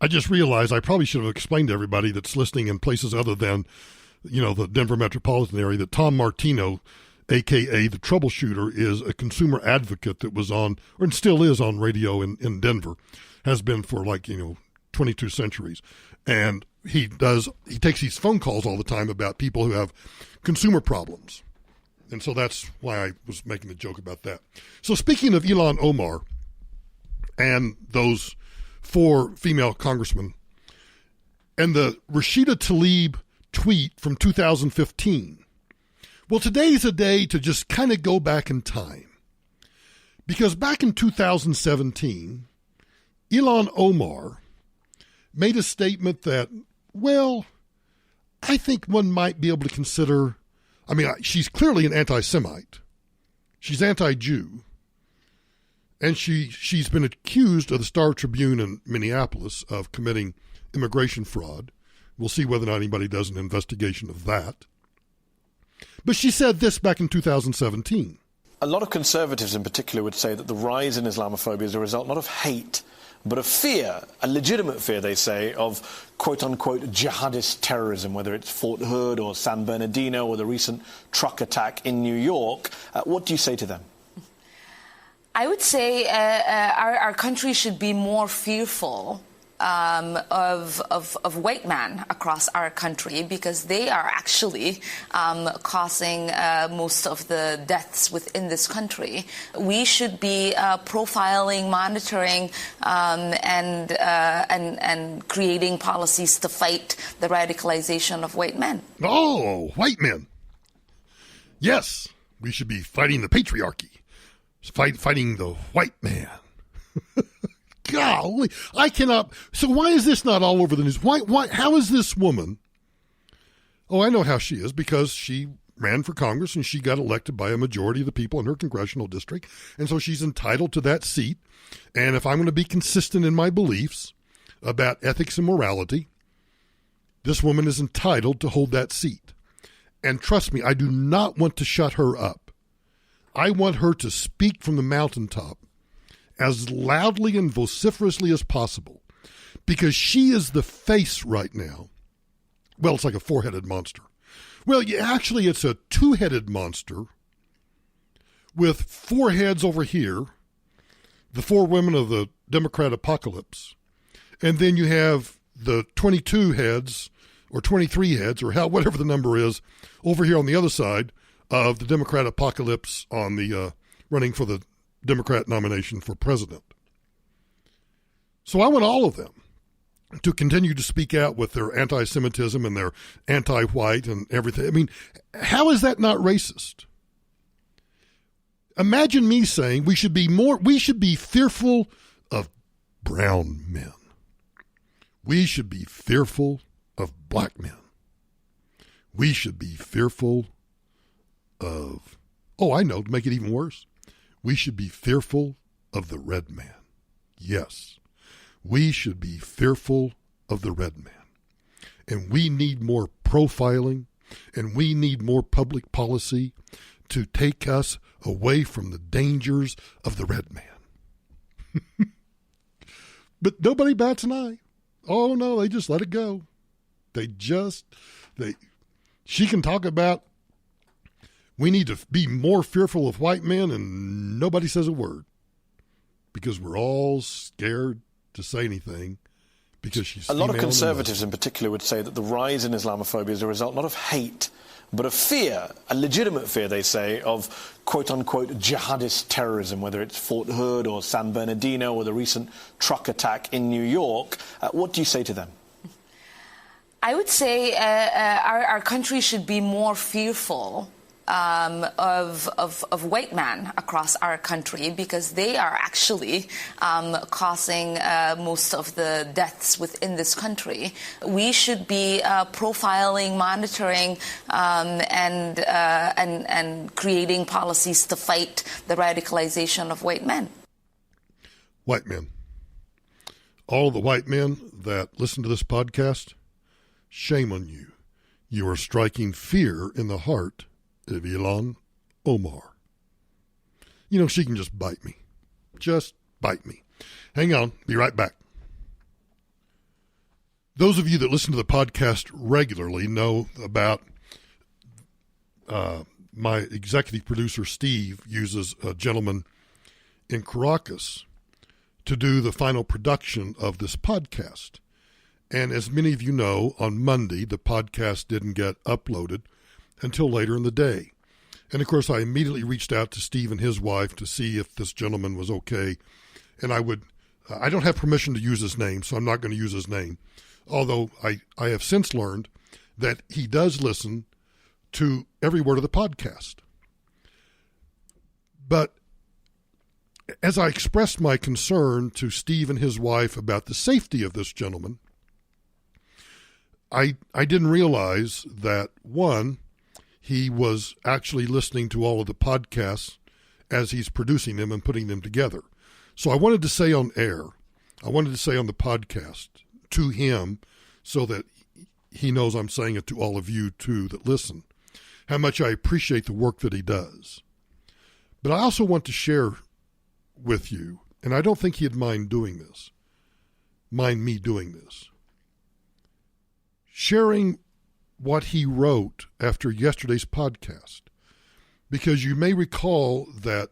I just realized I probably should have explained to everybody that's listening in places other than, the Denver metropolitan area that Tom Martino a.k.a. the troubleshooter, is a consumer advocate that was on, or still is on radio in Denver, has been for 22 centuries. And he takes these phone calls all the time about people who have consumer problems. And so that's why I was making the joke about that. So speaking of Ilhan Omar and those 4 female congressmen and the Rashida Tlaib tweet from 2015, well, today's a day to just kind of go back in time. Because back in 2017, Ilhan Omar made a statement that, well, I think one might be able to consider, she's clearly an anti-Semite. She's anti-Jew. And she's been accused of the Star Tribune in Minneapolis of committing immigration fraud. We'll see whether or not anybody does an investigation of that. But she said this back in 2017. A lot of conservatives in particular would say that the rise in Islamophobia is a result not of hate, but of fear, a legitimate fear, they say, of quote-unquote jihadist terrorism, whether it's Fort Hood or San Bernardino or the recent truck attack in New York. What do you say to them? I would say our country should be more fearful of white men across our country, because they are actually causing most of the deaths within this country. We should be profiling, monitoring, and creating policies to fight the radicalization of white men. Oh, white men. Yes, we should be fighting the patriarchy, fighting the white man. Golly, I cannot. So why is this not all over the news? Why? How is this woman? Oh, I know how she is, because she ran for Congress and she got elected by a majority of the people in her congressional district. And so she's entitled to that seat. And if I'm going to be consistent in my beliefs about ethics and morality, this woman is entitled to hold that seat. And trust me, I do not want to shut her up. I want her to speak from the mountaintop as loudly and vociferously as possible, because she is the face right now. Well, it's like a 4-headed monster. Well, actually, it's a 2-headed monster with 4 heads over here, the 4 women of the Democrat apocalypse, and then you have the 22 heads or 23 heads or whatever the number is over here on the other side of the Democrat apocalypse on the running for the Democrat nomination for president. So I want all of them to continue to speak out with their anti-Semitism and their anti-white and everything. I mean, how is that not racist? Imagine me saying we should be fearful of brown men. We should be fearful of black men. We should be fearful of, to make it even worse, we should be fearful of the red man. Yes, we should be fearful of the red man. And we need more profiling, and we need more public policy to take us away from the dangers of the red man. But nobody bats an eye. Oh, no, they just let it go. She can talk about we need to be more fearful of white men, and nobody says a word, because we're all scared to say anything, because she's a lot of conservatives in particular would say that the rise in Islamophobia is a result not of hate, but of fear, a legitimate fear, they say, of quote-unquote jihadist terrorism, whether it's Fort Hood or San Bernardino or the recent truck attack in New York. What do you say to them? I would say our country should be more fearful of white men across our country, because they are actually causing most of the deaths within this country. We should be profiling, monitoring, and creating policies to fight the radicalization of white men. White men. All the white men that listen to this podcast, shame on you. You are striking fear in the heart of Ilhan Omar. She can just bite me. Just bite me. Hang on. Be right back. Those of you that listen to the podcast regularly know about my executive producer, Steve, uses a gentleman in Caracas to do the final production of this podcast. And as many of you know, on Monday, the podcast didn't get uploaded until later in the day. And, of course, I immediately reached out to Steve and his wife to see if this gentleman was okay. And I don't have permission to use his name, so I'm not going to use his name. Although I have since learned that he does listen to every word of the podcast. But as I expressed my concern to Steve and his wife about the safety of this gentleman, I didn't realize that, one, he was actually listening to all of the podcasts as he's producing them and putting them together. So I wanted to say on air, I wanted to say on the podcast to him so that he knows I'm saying it to all of you too that listen, how much I appreciate the work that he does. But I also want to share with you, and I don't think he'd mind me doing this, sharing what he wrote after yesterday's podcast. Because you may recall that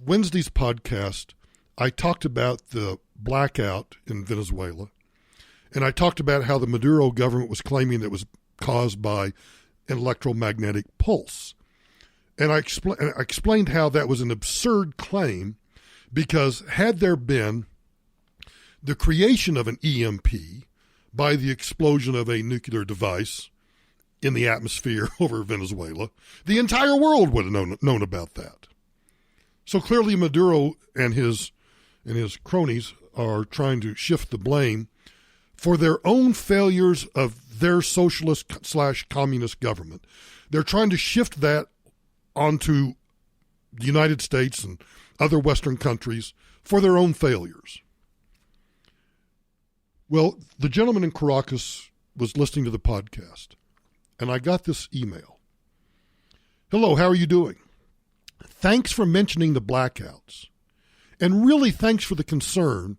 Wednesday's podcast, I talked about the blackout in Venezuela, and I talked about how the Maduro government was claiming that it was caused by an electromagnetic pulse. And I explained how that was an absurd claim, because had there been the creation of an EMP by the explosion of a nuclear device in the atmosphere over Venezuela, the entire world would have known about that. So clearly Maduro and his cronies are trying to shift the blame for their own failures of their socialist/communist government. They're trying to shift that onto the United States and other Western countries for their own failures. Well, the gentleman in Caracas was listening to the podcast, and I got this email. Hello, how are you doing? Thanks for mentioning the blackouts. And really, thanks for the concern.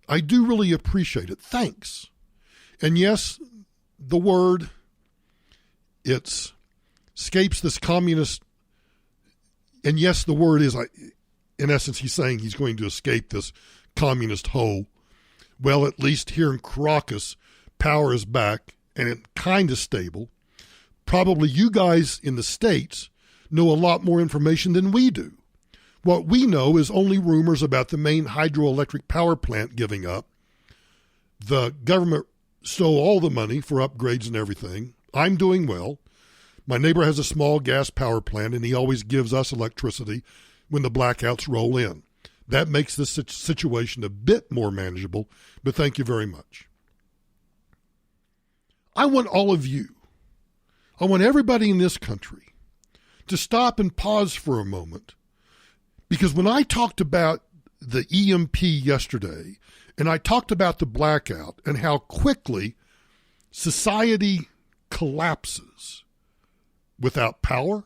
I do really appreciate it. Thanks. And yes, the word, it escapes this communist, and yes, the word is, in essence, he's saying he's going to escape this communist hole. Well, at least here in Caracas, power is back, and it's kind of stable. Probably you guys in the States know a lot more information than we do. What we know is only rumors about the main hydroelectric power plant giving up. The government stole all the money for upgrades and everything. I'm doing well. My neighbor has a small gas power plant, and he always gives us electricity when the blackouts roll in. That makes this situation a bit more manageable, but thank you very much. I want all of you, I want everybody in this country to stop and pause for a moment, because when I talked about the EMP yesterday, and I talked about the blackout and how quickly society collapses without power,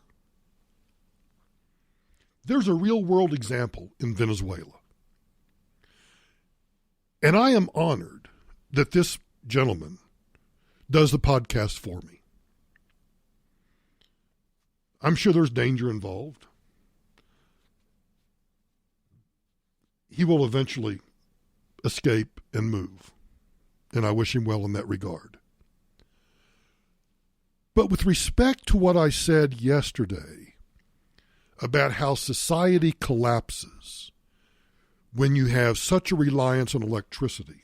there's a real-world example in Venezuela. And I am honored that this gentleman does the podcast for me. I'm sure there's danger involved. He will eventually escape and move, and I wish him well in that regard. But with respect to what I said yesterday about how society collapses when you have such a reliance on electricity,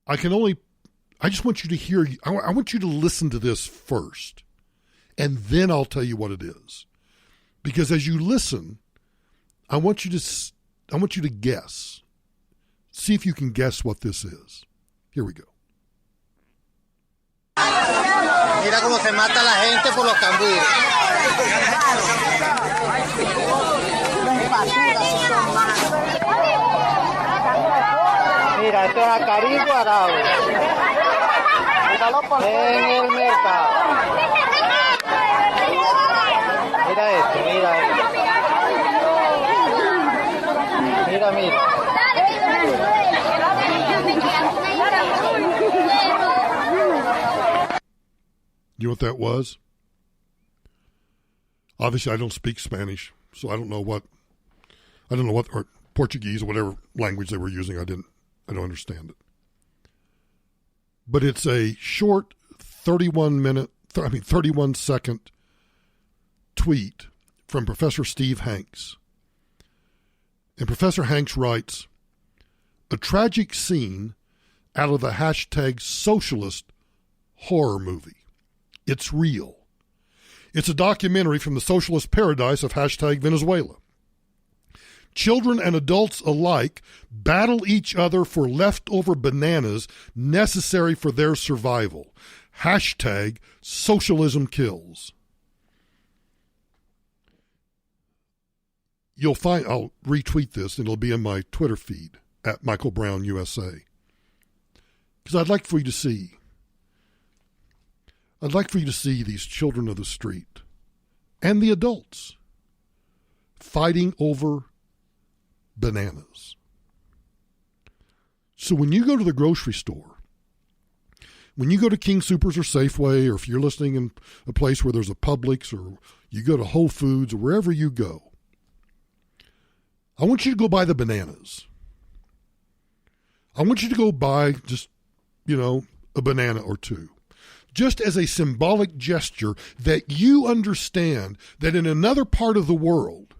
I just want you to hear, I want you to listen to this first, and then I'll tell you what it is. Because as you listen, I want you to guess. See if you can guess what this is. Here we go. Mira cómo se mata la gente por los cambures. Mira, esto es acarí guarado. En el mercado. Mira esto, mira esto. Mira. You know what that was? Obviously, I don't speak Spanish, so I don't know what, or Portuguese or whatever language they were using. I don't understand it. But it's a short 31-second tweet from Professor Steve Hanks. And Professor Hanks writes, a tragic scene out of the hashtag socialist horror movie. It's real. It's a documentary from the socialist paradise of hashtag Venezuela. Children and adults alike battle each other for leftover bananas necessary for their survival. Hashtag socialism kills. You'll find, I'll retweet this and it'll be in my Twitter feed at Michael Brown USA. Because I'd like for you to see these children of the street and the adults fighting over bananas. So when you go to the grocery store, when you go to King Soopers or Safeway, or if you're listening in a place where there's a Publix, or you go to Whole Foods, or wherever you go, I want you to go buy the bananas. I want you to go buy just, a banana or two. Just as a symbolic gesture that you understand that in another part of the world,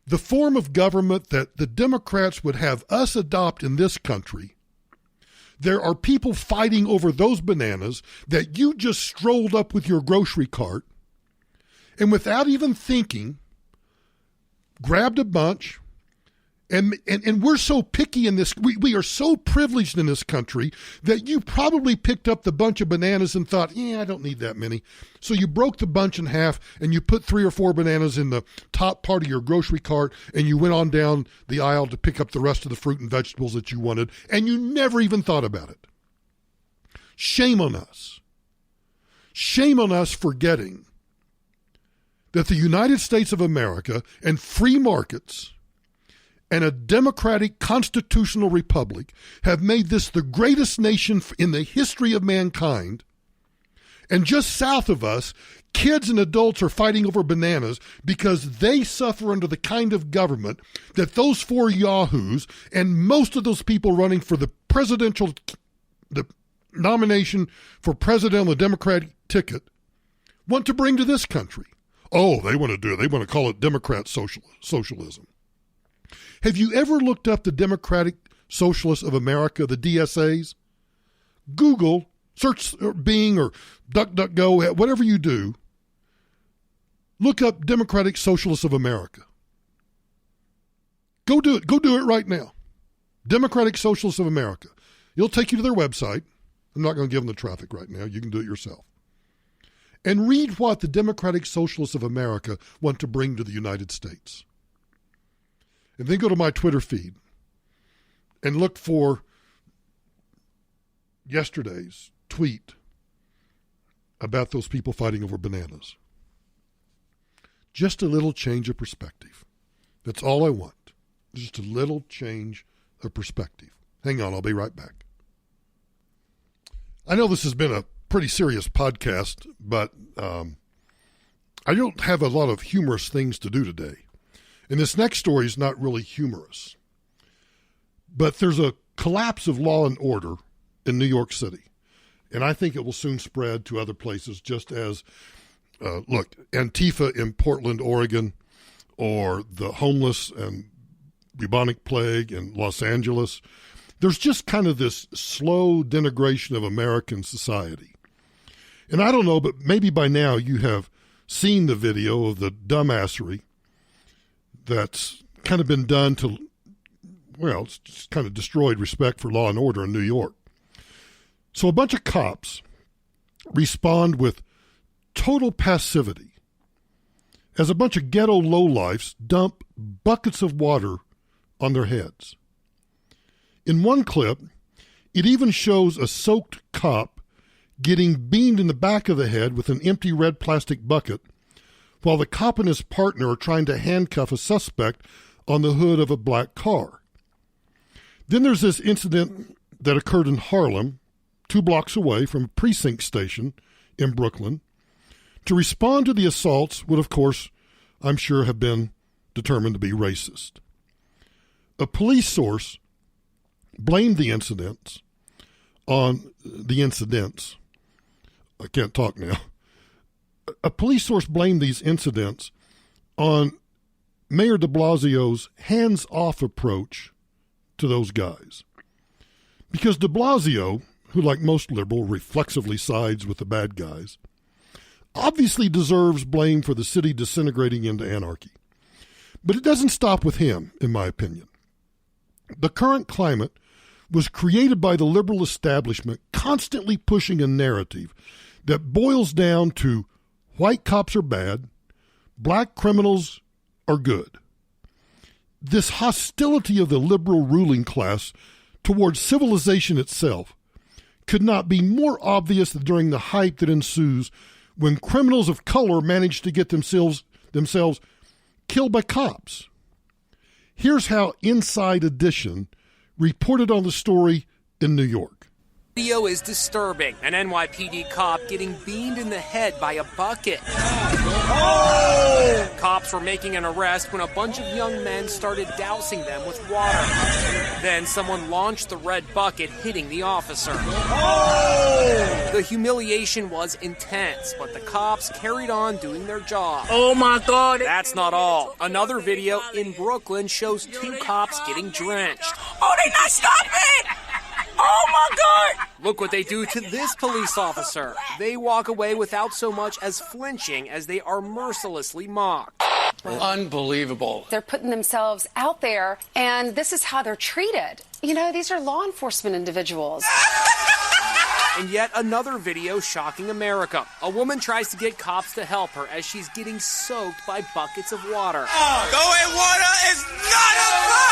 the form of government that the Democrats would have us adopt in this country, there are people fighting over those bananas that you just strolled up with your grocery cart and without even thinking, grabbed a bunch, and we're so picky in this, we are so privileged in this country that you probably picked up the bunch of bananas and thought, I don't need that many. So you broke the bunch in half and you put 3 or 4 bananas in the top part of your grocery cart and you went on down the aisle to pick up the rest of the fruit and vegetables that you wanted, and you never even thought about it. Shame on us. Shame on us for forgetting that the United States of America and free markets and a democratic constitutional republic have made this the greatest nation in the history of mankind. And just south of us, kids and adults are fighting over bananas because they suffer under the kind of government that those 4 yahoos and most of those people running for the nomination for president on the Democratic ticket want to bring to this country. Oh, they want to do it. They want to call it Democrat socialism. Have you ever looked up the Democratic Socialists of America, the DSAs? Google, search Bing or DuckDuckGo, whatever you do. Look up Democratic Socialists of America. Go do it. Go do it right now. Democratic Socialists of America. It'll take you to their website. I'm not going to give them the traffic right now. You can do it yourself. And read what the Democratic Socialists of America want to bring to the United States. And then go to my Twitter feed and look for yesterday's tweet about those people fighting over bananas. Just a little change of perspective. That's all I want. Just a little change of perspective. Hang on, I'll be right back. I know this has been a pretty serious podcast, but I don't have a lot of humorous things to do today. And this next story is not really humorous. But there's a collapse of law and order in New York City. And I think it will soon spread to other places, just as, Antifa in Portland, Oregon, or the homeless and bubonic plague in Los Angeles. There's just kind of this slow denigration of American society. And I don't know, but maybe by now you have seen the video of the dumbassery that's kind of been done to, it's just kind of destroyed respect for law and order in New York. So a bunch of cops respond with total passivity as a bunch of ghetto lowlifes dump buckets of water on their heads. In one clip, it even shows a soaked cop getting beamed in the back of the head with an empty red plastic bucket while the cop and his partner are trying to handcuff a suspect on the hood of a black car. Then there's this incident that occurred in Harlem, 2 blocks away from a precinct station in Brooklyn to respond to the assaults would, of course, I'm sure, have been determined to be racist. A police source blamed the incidents on I can't talk now. A police source blamed these incidents on Mayor de Blasio's hands-off approach to those guys. Because de Blasio, who like most liberal reflexively sides with the bad guys, obviously deserves blame for the city disintegrating into anarchy. But it doesn't stop with him, in my opinion. The current climate was created by the liberal establishment constantly pushing a narrative that boils down to white cops are bad, black criminals are good. This hostility of the liberal ruling class towards civilization itself could not be more obvious than during the hype that ensues when criminals of color manage to get themselves killed by cops. Here's how Inside Edition reported on the story in New York. Video is disturbing. An NYPD cop getting beamed in the head by a bucket. Oh! Cops were making an arrest when a bunch of young men started dousing them with water. Then someone launched the red bucket, hitting the officer. Oh! The humiliation was intense, but the cops carried on doing their job. Oh my God! That's not all. Another video in Brooklyn shows two cops getting drenched. Oh, they not stopping! Oh my God! Look what they do to this police officer. They walk away without so much as flinching as they are mercilessly mocked. Unbelievable. They're putting themselves out there, and this is how they're treated. You know, these are law enforcement individuals. And yet another video shocking America. A woman tries to get cops to help her as she's getting soaked by buckets of water. Going water is not allowed!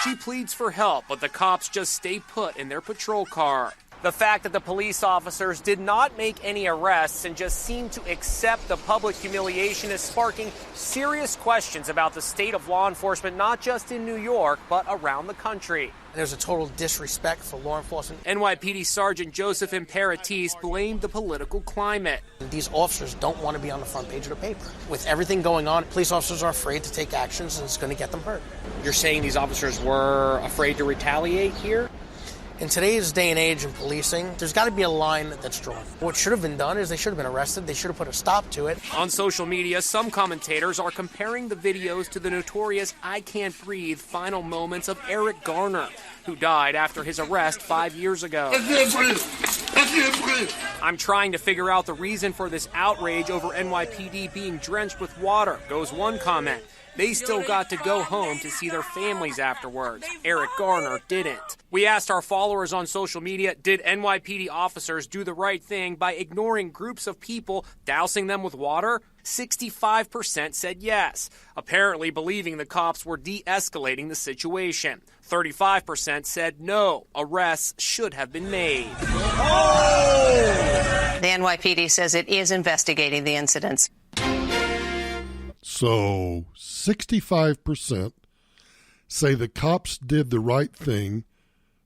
She pleads for help, but the cops just stay put in their patrol car. The fact that the police officers did not make any arrests and just seemed to accept the public humiliation is sparking serious questions about the state of law enforcement, not just in New York, but around the country. There's a total disrespect for law enforcement. NYPD Sergeant Joseph Imperatis blamed the political climate. These officers don't want to be on the front page of the paper. With everything going on, police officers are afraid to take actions, and it's going to get them hurt. You're saying these officers were afraid to retaliate here? In today's day and age in policing, there's got to be a line that's drawn. What should have been done is they should have been arrested. They should have put a stop to it. On social media, some commentators are comparing the videos to the notorious I Can't Breathe final moments of Eric Garner, who died after his arrest 5 years ago. I can't breathe. I can't breathe. I'm trying to figure out the reason for this outrage over NYPD being drenched with water, goes one comment. They still got to go home to see their families afterwards. Eric Garner didn't. We asked our followers on social media, did NYPD officers do the right thing by ignoring groups of people, dousing them with water? 65% said yes, apparently believing the cops were de-escalating the situation. 35% said no, arrests should have been made. Oh! The NYPD says it is investigating the incidents. So 65% say the cops did the right thing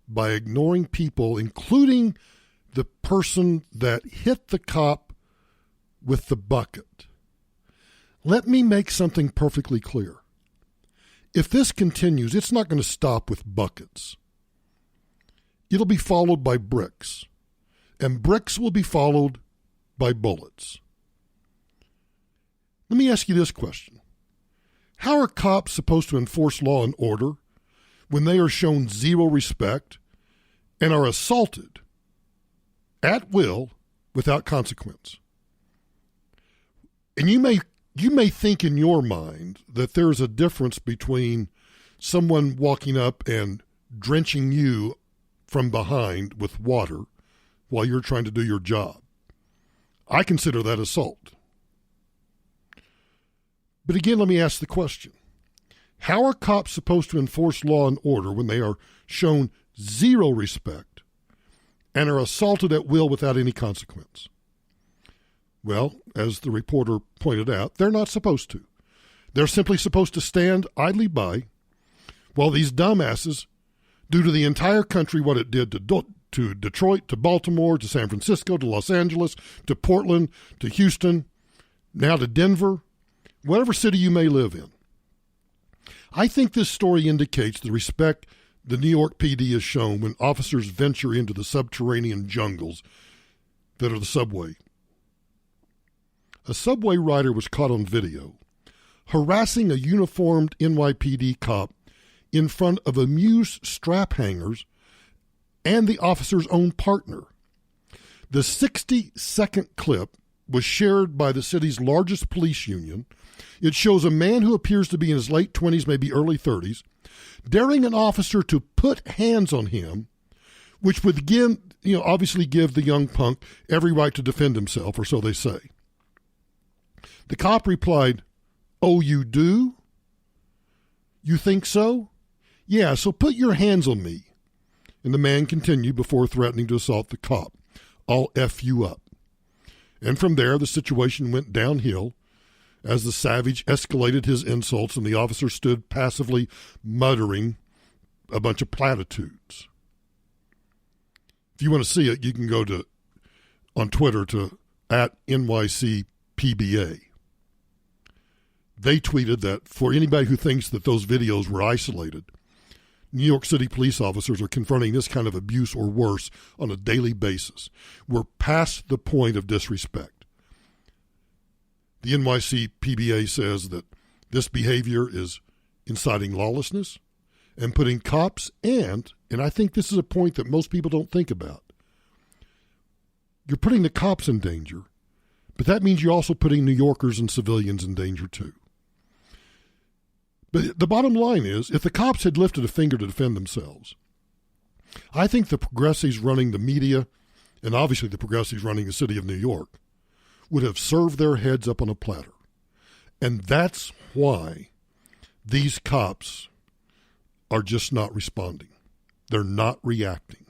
by ignoring people, including the person that hit the cop with the bucket. Let me make something perfectly clear. If this continues, it's not going to stop with buckets. It'll be followed by bricks, and bricks will be followed by bullets. Let me ask you this question. How are cops supposed to enforce law and order when they are shown zero respect and are assaulted at will without consequence? And you may think in your mind that there's a difference between someone walking up and drenching you from behind with water while you're trying to do your job. I consider that assault. But again, let me ask the question. How are cops supposed to enforce law and order when they are shown zero respect and are assaulted at will without any consequence? Well, as the reporter pointed out, they're not supposed to. They're simply supposed to stand idly by while these dumbasses do to the entire country what it did to to Detroit, to Baltimore, to San Francisco, to Los Angeles, to Portland, to Houston, now to Denver, whatever city you may live in. I think this story indicates the respect the New York PD has shown when officers venture into the subterranean jungles that are the subway. A subway rider was caught on video harassing a uniformed NYPD cop in front of amused strap hangers and the officer's own partner. The 60-second clip was shared by the city's largest police union. It shows a man who appears to be in his late 20s, maybe early 30s, daring an officer to put hands on him, which would again, obviously give the young punk every right to defend himself, or so they say. The cop replied, "Oh, you do? You think so? Yeah, so put your hands on me." And the man continued before threatening to assault the cop. "I'll F you up." And from there, the situation went downhill as the savage escalated his insults and the officer stood passively muttering a bunch of platitudes. If you want to see it, you can go on Twitter to @NYCPBA. They tweeted that for anybody who thinks that those videos were isolated, New York City police officers are confronting this kind of abuse or worse on a daily basis. We're past the point of disrespect. The NYCPBA says that this behavior is inciting lawlessness and putting cops and I think this is a point that most people don't think about, you're putting the cops in danger, but that means you're also putting New Yorkers and civilians in danger too. But the bottom line is, if the cops had lifted a finger to defend themselves, I think the progressives running the media, and obviously the progressives running the city of New York, would have served their heads up on a platter. And that's why these cops are just not responding. They're not reacting.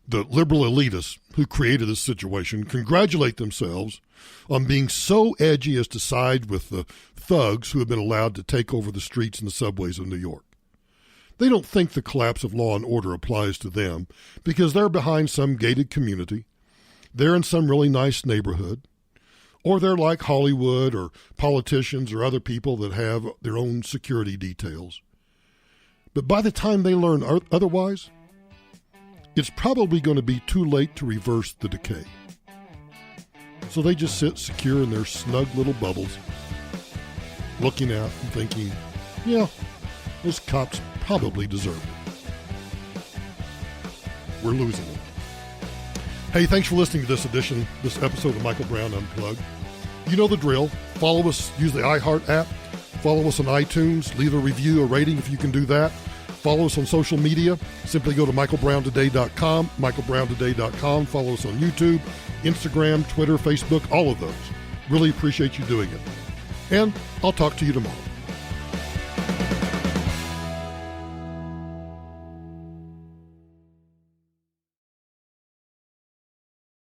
The liberal elitists who created this situation congratulate themselves on being so edgy as to side with the thugs who have been allowed to take over the streets and the subways of New York. They don't think the collapse of law and order applies to them because they're behind some gated community, they're in some really nice neighborhood, or they're like Hollywood or politicians or other people that have their own security details. But by the time they learn otherwise, it's probably going to be too late to reverse the decay. So they just sit secure in their snug little bubbles, looking out and thinking, yeah, those cops probably deserve it. We're losing them. Hey, thanks for listening to this episode of Michael Brown Unplugged. You know the drill. Follow us, use the iHeart app. Follow us on iTunes. Leave a review, a rating if you can do that. Follow us on social media. Simply go to michaelbrowntoday.com, michaelbrowntoday.com. Follow us on YouTube, Instagram, Twitter, Facebook, all of those. Really appreciate you doing it. And I'll talk to you tomorrow.